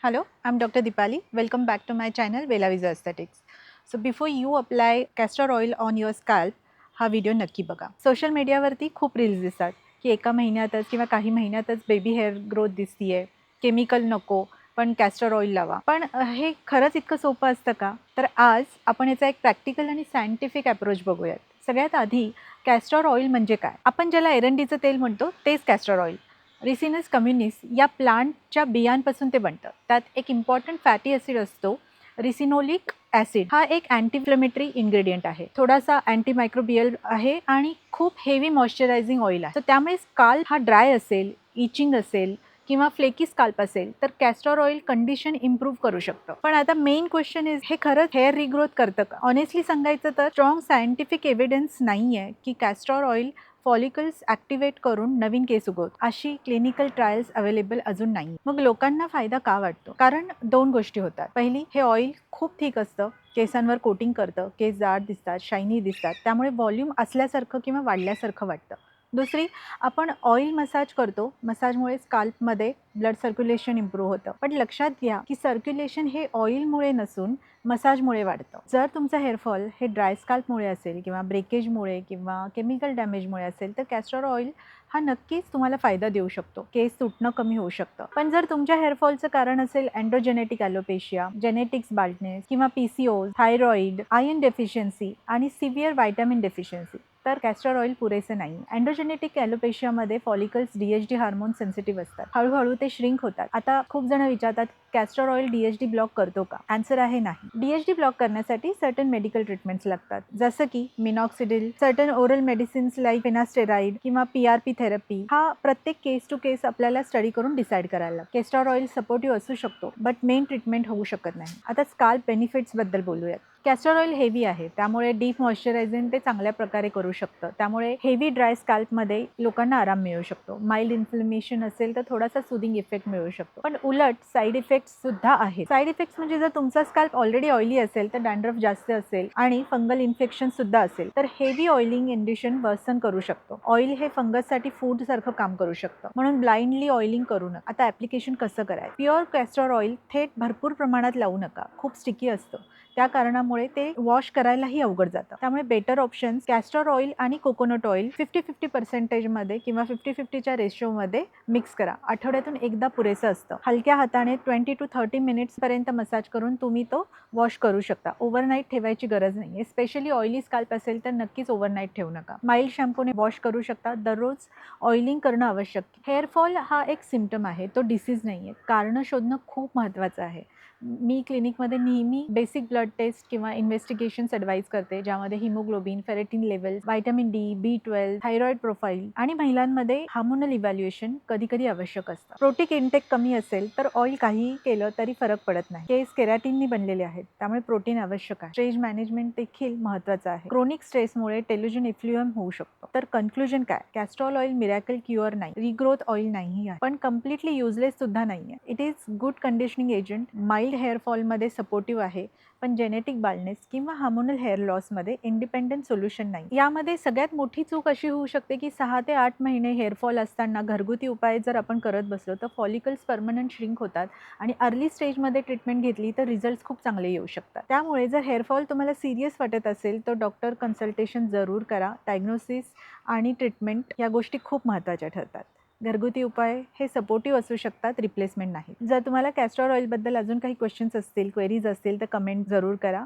Hello, I'm Dr. Dipali. Welcome back to my channel Vela Visa Aesthetics. So before you apply castor oil on your scalp, हा video नक्की बघा. Social मीडियावरती खूप reels दिसतात की एका महिन्यातच किंवा काही महिन्यातच बेबी हेअर ग्रोथ दिसतीये, केमिकल नको पण कॅस्टर ऑइल लावा. पण हे खरंच इतकं सोपं असतं का? तर आज आपण याचा एक प्रॅक्टिकल आणि सायंटिफिक अप्रोच बघूयात. सगळ्यात आधी कॅस्टर ऑइल म्हणजे काय? आपण ज्याला एरंडीचं तेल म्हणतो तेच कॅस्टर ऑइल. रिसिनस कम्युनिस या प्लांटच्या बियांपासून ते बनतं. त्यात एक इम्पॉर्टंट फॅटी ॲसिड असतो रिसिनोलिक ॲसिड. हा एक अँटीइन्फ्लेमेटरी इन्ग्रेडियंट आहे, थोडासा अँटीमायक्रोबियल आहे आणि खूप हेवी मॉइश्चरायझिंग ऑइल आहे. तर त्यामुळे स्काल्प हा ड्राय असेल, इचिंग असेल किंवा फ्लेकी स्काल्प असेल तर कॅस्टर ऑइल कंडिशन इम्प्रूव्ह करू शकतं. पण आता मेन क्वेश्चन इज हे खरंच हेअर रिग्रोथ करतं का? ऑनेस्टली सांगायचं तर स्ट्रॉंग सायंटिफिक एव्हिडन्स नाही आहे की कॅस्टर ऑइल फॉलिकल्स ॲक्टिवेट करून नवीन केस उगवत. अशी क्लिनिकल ट्रायल्स अवेलेबल अजून नाही. मग लोकांना फायदा का वाटतो? कारण दोन गोष्टी होतात. पहिली, हे ऑइल खूप थिक असतं, केसांवर कोटिंग करतं, केस जाड दिसतात, शायनी दिसतात, त्यामुळे व्हॉल्यूम असल्यासारखं किंवा वाढल्यासारखं वाटतं. दुसरी, आपण ऑइल मसाज करतो, मसाजमुळे स्काल्पमध्ये ब्लड सर्क्युलेशन इम्प्रूव्ह होतं. पण लक्षात घ्या की सर्क्युलेशन हे ऑइलमुळे नसून मसाजमुळे वाढतं. जर तुमचं हेअरफॉल हे ड्राय स्काल्पमुळे असेल किंवा ब्रेकेजमुळे किंवा केमिकल डॅमेजमुळे असेल तर कॅस्टर ऑइल हा नक्कीच तुम्हाला फायदा देऊ शकतो. केस तुटणं कमी होऊ शकतं. पण जर तुमच्या हेअरफॉलचं कारण असेल एन्ड्रोजेनेटिक ॲलोपेशिया, जेनेटिक्स बाल्डनेस किंवा PCOS, थायरॉइड, आयर्न डेफिशियन्सी आणि सिव्हिअर व्हायटामिन डेफिशियन्सी, तर कॅस्टर ऑइल पुरेसे नाही. एन्ड्रोजेनेटिक ॲलोपेशियामध्ये फॉलिकल्स DHD हार्मोन सेन्सिटिव्ह असतात. हळूहळू ते श्रिंक होतात. आता खूप जण विचारतात कॅस्टर ऑइल DHD ब्लॉक करतो का? आन्सर आहे नाही. DHD ब्लॉक करण्यासाठी सर्टन मेडिकल ट्रीटमेंट्स लागतात, जसं की minoxidil, certain oral medicines like finasteride किंवा PRP थेरपी. हा प्रत्येक केस टू केस आपल्याला स्टडी करून डिसाईड करायला लागतं. कॅस्टर ऑइल सपोर्टिव्ह असू शकतो बट मेन ट्रीटमेंट होऊ शकत नाही. आता स्काल्प बेनिफिट्स बद्दल बोलूयात. कॅस्टर ऑइल हेवी आहे, त्यामुळे डीप मॉइश्चरायझिंग ते चांगल्या प्रकारे करू शकतं. त्यामुळे हेवी ड्राय स्काल्पमध्ये लोकांना आराम मिळू शकतो. माइल्ड इन्फ्लेमेशन असेल तर थोडासा सुदिंग इफेक्ट मिळू शकतो. पण उलट साईड इफेक्ट्स सुद्धा आहेत. साईड इफेक्ट्स म्हणजे जर तुमचा स्काल्प ऑलरेडी ऑइली असेल तर डॅन्ड्रफ जास्त असेल आणि फंगल इन्फेक्शन सुद्धा असेल तर हेवी ऑइलिंग इंडिशन वर्सन करू शकतो. ऑइल हे फंगससाठी फूड सारखं काम करू शकतं, म्हणून ब्लाइंडली ऑइलिंग करू नका. आता ॲप्लिकेशन कसं करायचं? प्युअर कॅस्टर ऑइल थेट भरपूर प्रमाणात लावू नका, खूप स्टिकी असतं. त्या कारणामुळे ते वॉश करायलाही अवघड जातं. त्यामुळे बेटर ऑप्शन्स कॅस्टर ऑइल आणि कोकोनट ऑइल 50-50% किंवा 50-50च्या रेशोमध्ये मिक्स करा. आठवड्यातून एकदा पुरेसं असतं. हलक्या हाताने 20 to 30 मिनिट्सपर्यंत मसाज करून तुम्ही तो वॉश करू शकता. ओव्हरनाईट ठेवायची गरज नाही. स्पेशली ऑइली स्काल्प असेल तर नक्कीच ओव्हरनाईट ठेवू नका. माइल्ड शॅम्पूने वॉश करू शकता. दररोज ऑइलिंग करणं आवश्यक. हेअरफॉल हा एक सिम्पटम आहे, तो डिसीज नाही आहे. कारणं शोधणं खूप महत्त्वाचं आहे. मी क्लिनिकमध्ये नेहमी बेसिक ब्लड टेस्ट किंवा इन्व्हेस्टिगेशन्स ॲडवाईज करते, ज्यामध्ये haemoglobin, ferritin levels, vitamin D, B12, thyroid profile आणि महिलांमध्ये हार्मोनल इव्हॅल्युएशन कधी आवश्यक असतं. प्रोटीन इंटेक कमी असेल तर ऑइल काहीही केलं तरी फरक पडत नाही. केस केराटिननी बनलेले आहेत, त्यामुळे प्रोटीन आवश्यक आहे. स्ट्रेस मॅनेजमेंट देखील महत्त्वाचं आहे. क्रोनिक स्ट्रेसमुळे टेलोजन इफ्ल्युएम होऊ शकतो. तर कन्क्लुजन काय? कॅस्टर ऑइल मिरॅकल क्युअर नाही, रिग्रोथ ऑइल नाही आहे, पण कम्प्लिटली युजलेस सुद्धा नाही आहे. It is good conditioning agent, mild हेअरफॉलमध्ये सपोर्टिव्ह आहे, पण जेनेटिक बाल्डनेस किंवा हार्मोनल हेअर लॉसमध्ये इंडिपेंडंट सोल्युशन नाही. यामध्ये सगळ्यात मोठी चूक अशी होऊ शकते की 6 ते 8 महिने हेअरफॉल असताना घरगुती उपाय जर आपण करत बसलो तर फॉलिकल्स परमनंट श्रिंक होतात आणि अर्ली स्टेजमध्ये ट्रीटमेंट घेतली तर रिझल्ट्स खूप चांगले येऊ शकतात. त्यामुळे जर हेअरफॉल तुम्हाला सिरियस वाटत असेल तर डॉक्टर कन्सल्टेशन जरूर करा. डायग्नोसिस आणि ट्रीटमेंट या गोष्टी खूप महत्त्वाच्या ठरतात. घरगुती उपाय हे सपोर्टिव्ह असू शकतात, रिप्लेसमेंट नाही. जर तुम्हाला कॅस्टर ऑइलबद्दल अजून काही क्वेश्चन्स असतील, क्वेरीज असतील तर कमेंट जरूर करा.